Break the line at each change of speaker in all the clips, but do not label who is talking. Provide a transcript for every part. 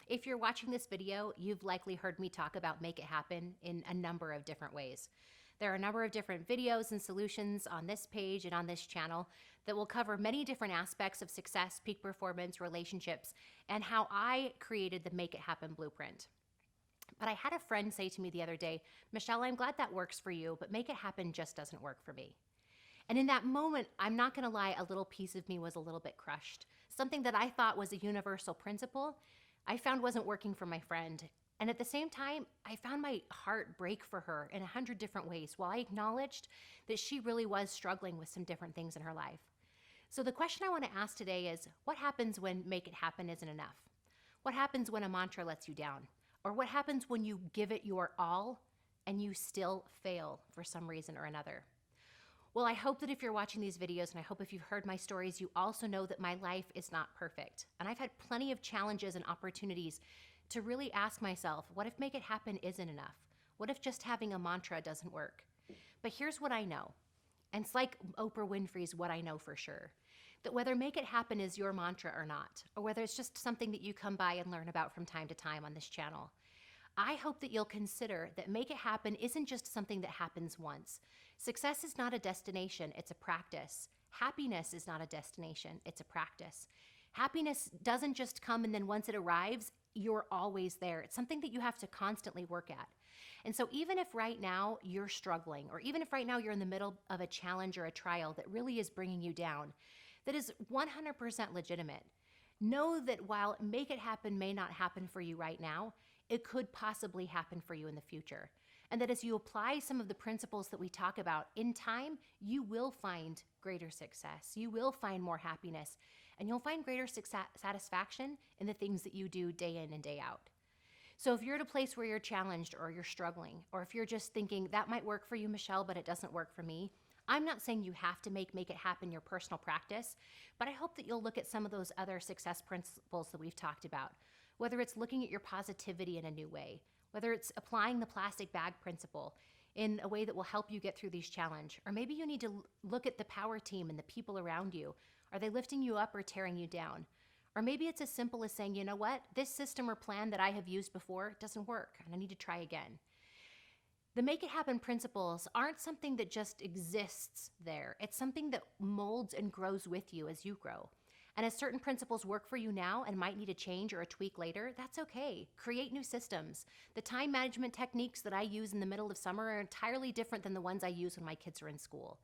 If you're watching this video, you've likely heard me talk about Make It Happen in a number of different ways. There are a number of different videos and solutions on this page and on this channel that will cover many different aspects of success, peak performance, relationships, and how I created the Make It Happen blueprint. But I had a friend say to me the other day, Michelle, I'm glad that works for you, but Make It Happen just doesn't work for me. And in that moment, I'm not going to lie, a little piece of me was a little bit crushed. Something that I thought was a universal principle, I found wasn't working for my friend. And at the same time, I found my heart break for her in 100 different ways while I acknowledged that she really was struggling with some different things in her life. So the question I want to ask today is, what happens when Make It Happen isn't enough? What happens when a mantra lets you down? Or what happens when you give it your all and you still fail for some reason or another? Well, I hope that if you're watching these videos, and I hope if you've heard my stories, you also know that my life is not perfect. And I've had plenty of challenges and opportunities to really ask myself, what if Make It Happen isn't enough? What if just having a mantra doesn't work? But here's what I know. And it's like Oprah Winfrey's What I Know for Sure, that whether Make It Happen is your mantra or not, or whether it's just something that you come by and learn about from time to time on this channel, I hope that you'll consider that Make It Happen isn't just something that happens once. Success is not a destination, it's a practice. Happiness is not a destination, it's a practice. Happiness doesn't just come and then once it arrives, you're always there. It's something that you have to constantly work at. And so even if right now you're struggling, or even if right now you're in the middle of a challenge or a trial that really is bringing you down, that is 100% legitimate, know that while Make It Happen may not happen for you right now, it could possibly happen for you in the future. And that as you apply some of the principles that we talk about in time, you will find greater success. You will find more happiness, and you'll find greater satisfaction in the things that you do day in and day out. So if you're at a place where you're challenged or you're struggling, or if you're just thinking that might work for you, Michelle, but it doesn't work for me, I'm not saying you have to make It Happen your personal practice, but I hope that you'll look at some of those other success principles that we've talked about, whether it's looking at your positivity in a new way, whether it's applying the plastic bag principle in a way that will help you get through these challenges, or maybe you need to look at the power team and the people around you. Are they lifting you up or tearing you down? Or maybe it's as simple as saying, you know what, this system or plan that I have used before doesn't work and I need to try again. The Make It Happen principles aren't something that just exists there. It's something that molds and grows with you as you grow. And as certain principles work for you now and might need a change or a tweak later, that's okay. Create new systems. The time management techniques that I use in the middle of summer are entirely different than the ones I use when my kids are in school.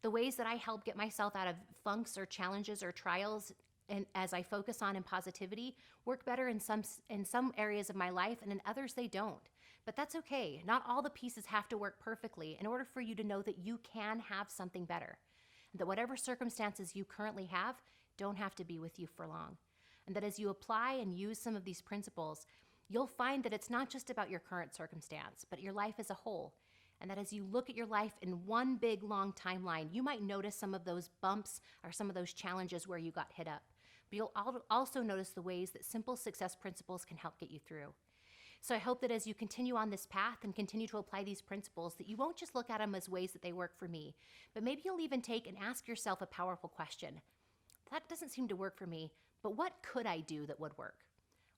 The ways that I help get myself out of funks or challenges or trials and as I focus on in positivity, work better in some areas of my life, and in others they don't. But that's okay. Not all the pieces have to work perfectly in order for you to know that you can have something better. And that whatever circumstances you currently have don't have to be with you for long. And that as you apply and use some of these principles, you'll find that it's not just about your current circumstance, but your life as a whole. And that as you look at your life in one big long timeline, you might notice some of those bumps or some of those challenges where you got hit up. But you'll also notice the ways that simple success principles can help get you through. So I hope that as you continue on this path and continue to apply these principles, that you won't just look at them as ways that they work for me, but maybe you'll even take and ask yourself a powerful question. That doesn't seem to work for me, but what could I do that would work?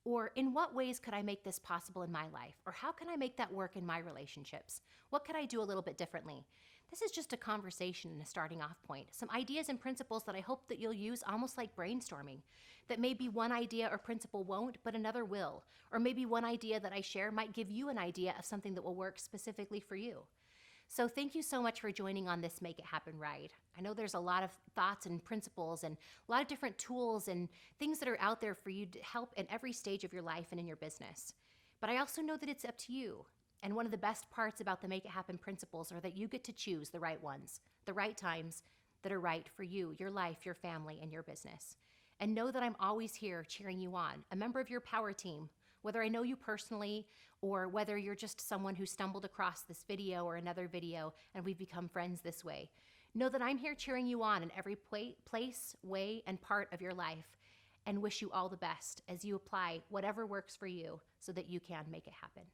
Or in what ways could I make this possible in my life? Or how can I make that work in my relationships? What could I do a little bit differently? This is just a conversation and a starting off point. Some ideas and principles that I hope that you'll use almost like brainstorming. That maybe one idea or principle won't, but another will. Or maybe one idea that I share might give you an idea of something that will work specifically for you. So thank you so much for joining on this Make It Happen ride. I know there's a lot of thoughts and principles and a lot of different tools and things that are out there for you to help in every stage of your life and in your business. But I also know that it's up to you. And one of the best parts about the Make It Happen principles are that you get to choose the right ones, the right times that are right for you, your life, your family, and your business. And know that I'm always here cheering you on, a member of your power team, whether I know you personally or whether you're just someone who stumbled across this video or another video and we've become friends this way. Know that I'm here cheering you on in every place, way, and part of your life, and wish you all the best as you apply whatever works for you so that you can make it happen.